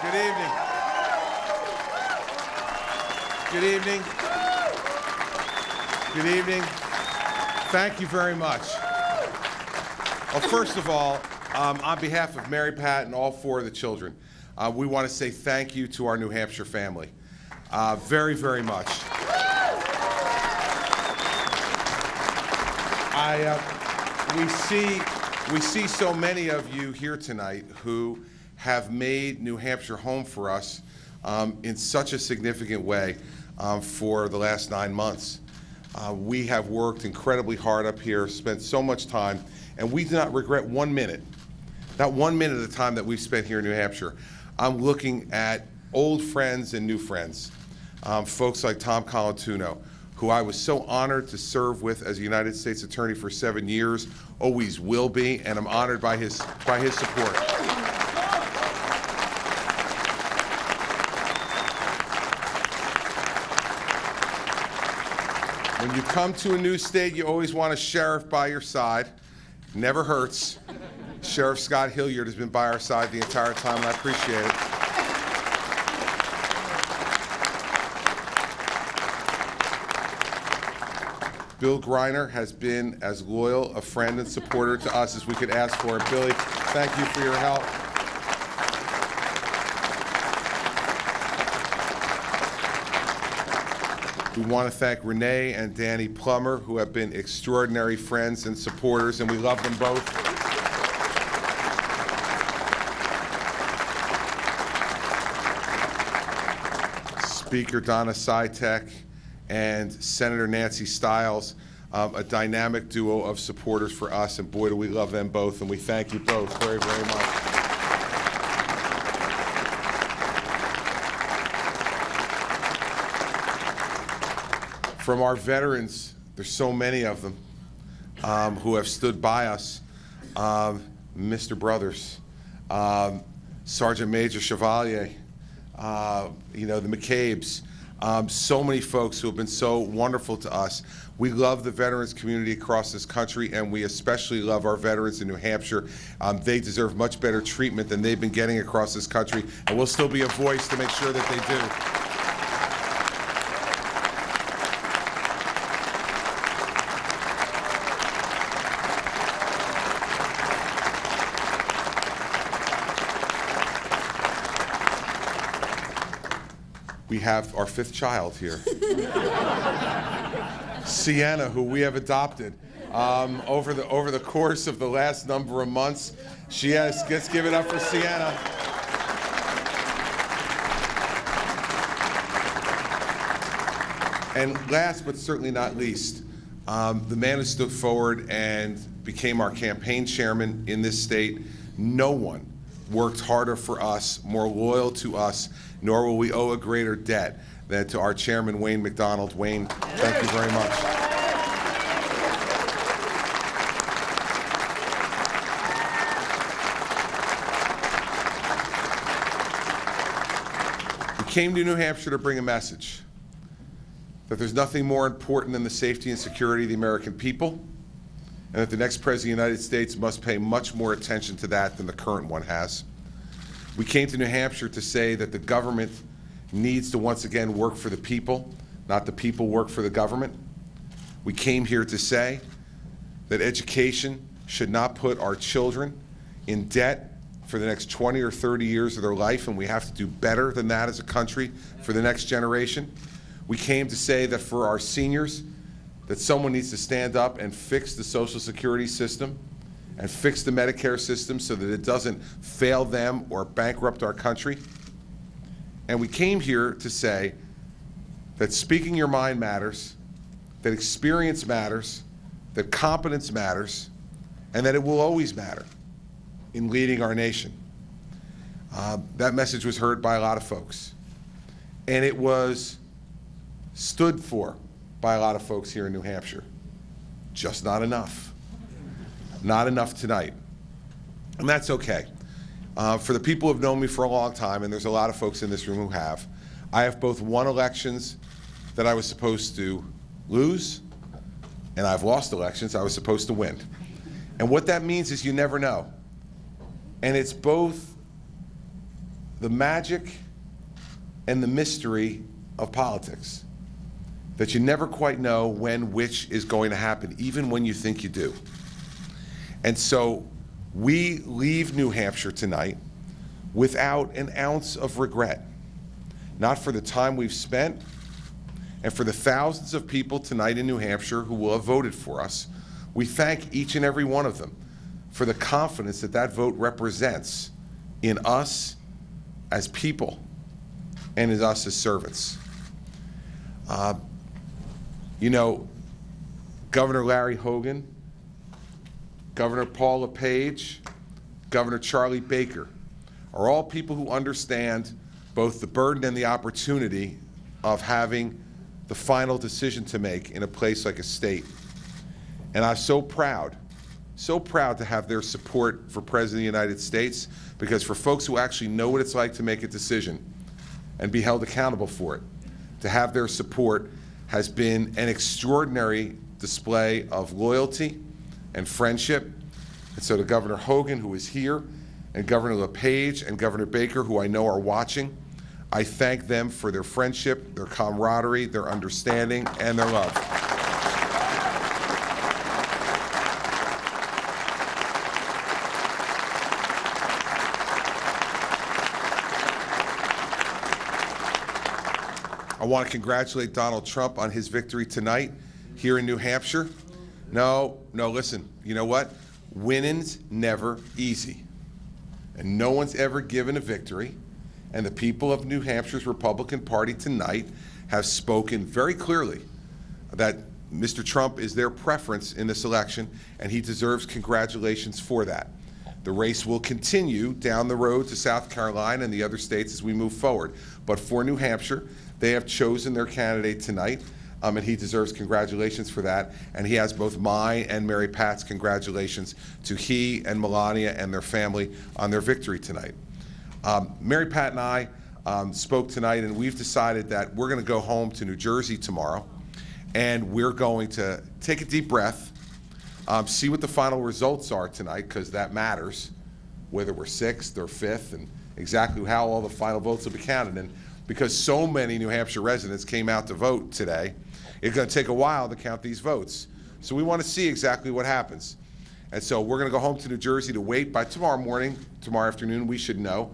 Good evening. Good evening. Good evening. Thank you very much. Well, first of all, on behalf of Mary Pat and all four of the children, we want to say thank you to our New Hampshire family. Very, very much. We see so many of you here tonight who have made New Hampshire home for us in such a significant way for the last 9 months. We have worked incredibly hard up here, spent so much time, and we do not regret 1 minute, not 1 minute of the time that we've spent here in New Hampshire. I'm looking at old friends and new friends, folks like Tom Colantuno, who I was so honored to serve with as a United States Attorney for 7 years, always will be, and I'm honored by his support. When you come to a new state, you always want a sheriff by your side. Never hurts. Sheriff Scott Hilliard has been by our side the entire time, and I appreciate it. Bill Greiner has been as loyal a friend and supporter to us as we could ask for. Billy, thank you for your help. We want to thank Renee and Danny Plummer, who have been extraordinary friends and supporters, and we love them both. Speaker Donna Sitek and Senator Nancy Stiles, a dynamic duo of supporters for us, and boy, do we love them both, and we thank you both very, very much. From our veterans, there's so many of them who have stood by us. Mr. Brothers, Sergeant Major Chevalier, the McCabe's, so many folks who have been so wonderful to us. We love the veterans community across this country, and we especially love our veterans in New Hampshire. They deserve much better treatment than they've been getting across this country, and we'll still be a voice to make sure that they do. We have our fifth child here, Sienna, who we have adopted over the course of the last number of months. Let's give it up for Sienna. And last but certainly not least, the man who stood forward and became our campaign chairman in this state. No one worked harder for us, more loyal to us, nor will we owe a greater debt than to our chairman, Wayne McDonald. Wayne, thank you very much. We came to New Hampshire to bring a message that there's nothing more important than the safety and security of the American people, and that the next President of the United States must pay much more attention to that than the current one has. We came to New Hampshire to say that the government needs to once again work for the people, not the people work for the government. We came here to say that education should not put our children in debt for the next 20 or 30 years of their life, and we have to do better than that as a country for the next generation. We came to say that for our seniors, that someone needs to stand up and fix the Social Security system and fix the Medicare system so that it doesn't fail them or bankrupt our country. And we came here to say that speaking your mind matters, that experience matters, that competence matters, and that it will always matter in leading our nation. That message was heard by a lot of folks, and it was stood for by a lot of folks here in New Hampshire. Just not enough. Not enough tonight. And that's okay. For the people who have known me for a long time, and there's a lot of folks in this room who have, I have both won elections that I was supposed to lose, and I've lost elections I was supposed to win. And what that means is you never know. And it's both the magic and the mystery of politics, that you never quite know when which is going to happen, even when you think you do. And so we leave New Hampshire tonight without an ounce of regret, not for the time we've spent, and for the thousands of people tonight in New Hampshire who will have voted for us. We thank each and every one of them for the confidence that that vote represents in us as people and in us as servants. You know, Governor Larry Hogan, Governor Paul LePage, Governor Charlie Baker are all people who understand both the burden and the opportunity of having the final decision to make in a place like a state. And I'm so proud to have their support for President of the United States, because for folks who actually know what it's like to make a decision and be held accountable for it, to have their support has been an extraordinary display of loyalty and friendship. And so to Governor Hogan, who is here, and Governor LePage and Governor Baker, who I know are watching, I thank them for their friendship, their camaraderie, their understanding, and their love. I want to congratulate Donald Trump on his victory tonight here in New Hampshire. No, listen, you know what? Winning's never easy. And no one's ever given a victory. And the people of New Hampshire's Republican Party tonight have spoken very clearly that Mr. Trump is their preference in this election, and he deserves congratulations for that. The race will continue down the road to South Carolina and the other states as we move forward. But for New Hampshire, they have chosen their candidate tonight, and he deserves congratulations for that. And he has both my and Mary Pat's congratulations to he and Melania and their family on their victory tonight. Mary Pat and I spoke tonight, and we've decided that we're going to go home to New Jersey tomorrow, and we're going to take a deep breath, see what the final results are tonight, because that matters, whether we're 6th or 5th, and exactly how all the final votes will be counted. And because so many New Hampshire residents came out to vote today, it's going to take a while to count these votes. So we want to see exactly what happens. And so we're going to go home to New Jersey to wait. By tomorrow morning, tomorrow afternoon, we should know.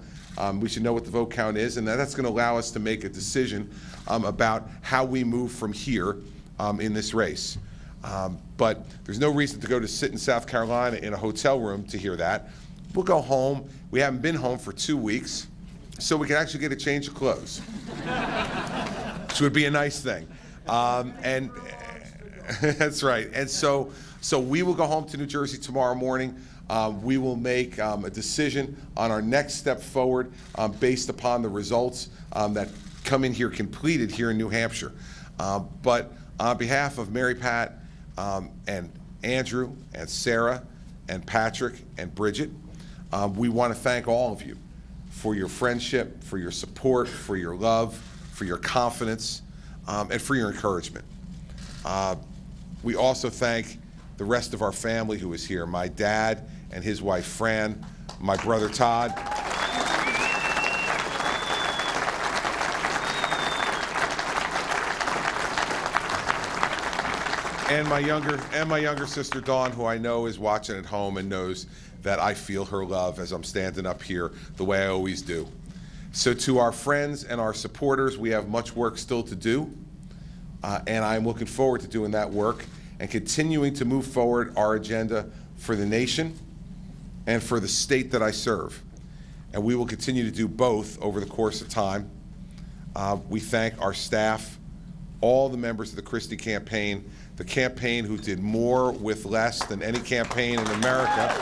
We should know what the vote count is, and that's going to allow us to make a decision about how we move from here in this race. But there's no reason to go to sit in South Carolina in a hotel room to hear that. We'll go home. We haven't been home for 2 weeks, so we can actually get a change of clothes, which would be a nice thing. And that's right. And so we will go home to New Jersey tomorrow morning. We will make a decision on our next step forward based upon the results that come in here completed here in New Hampshire. But on behalf of Mary Pat and Andrew and Sarah and Patrick and Bridget, we want to thank all of you for your friendship, for your support, for your love, for your confidence, and for your encouragement. We also thank the rest of our family who is here, my dad and his wife Fran, my brother Todd, and my younger sister Dawn, who I know is watching at home and knows that I feel her love as I'm standing up here the way I always do. So to our friends and our supporters, we have much work still to do, and I'm looking forward to doing that work and continuing to move forward our agenda for the nation and for the state that I serve. And we will continue to do both over the course of time. We thank our staff, all the members of the Christie campaign, the campaign who did more with less than any campaign in America.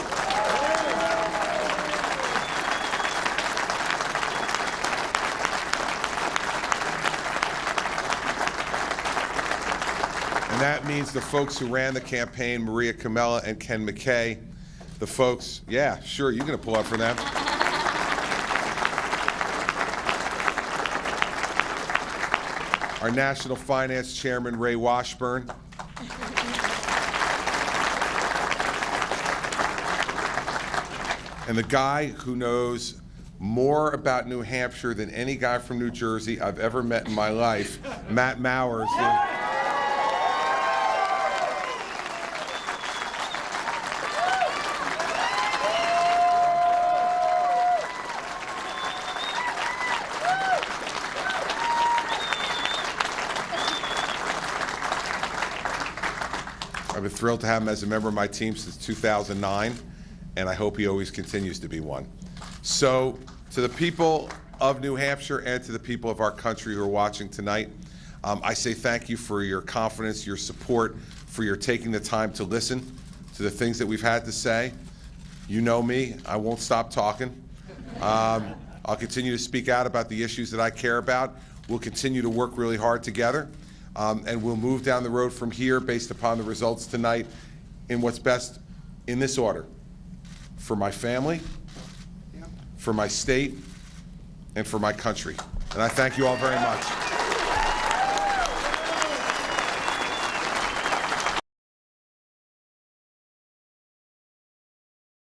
And that means the folks who ran the campaign, Maria Camella and Ken McKay, the folks, yeah, sure, you're going to pull up for them. Our National Finance Chairman, Ray Washburn. And the guy who knows more about New Hampshire than any guy from New Jersey I've ever met in my life, Matt Mowers. I've been thrilled to have him as a member of my team since 2009, and I hope he always continues to be one. So, to the people of New Hampshire and to the people of our country who are watching tonight, I say thank you for your confidence, your support, for your taking the time to listen to the things that we've had to say. You know me, I won't stop talking. I'll continue to speak out about the issues that I care about. We'll continue to work really hard together. And we'll move down the road from here based upon the results tonight in what's best in this order: for my family, for my state, and for my country. And I thank you all very much.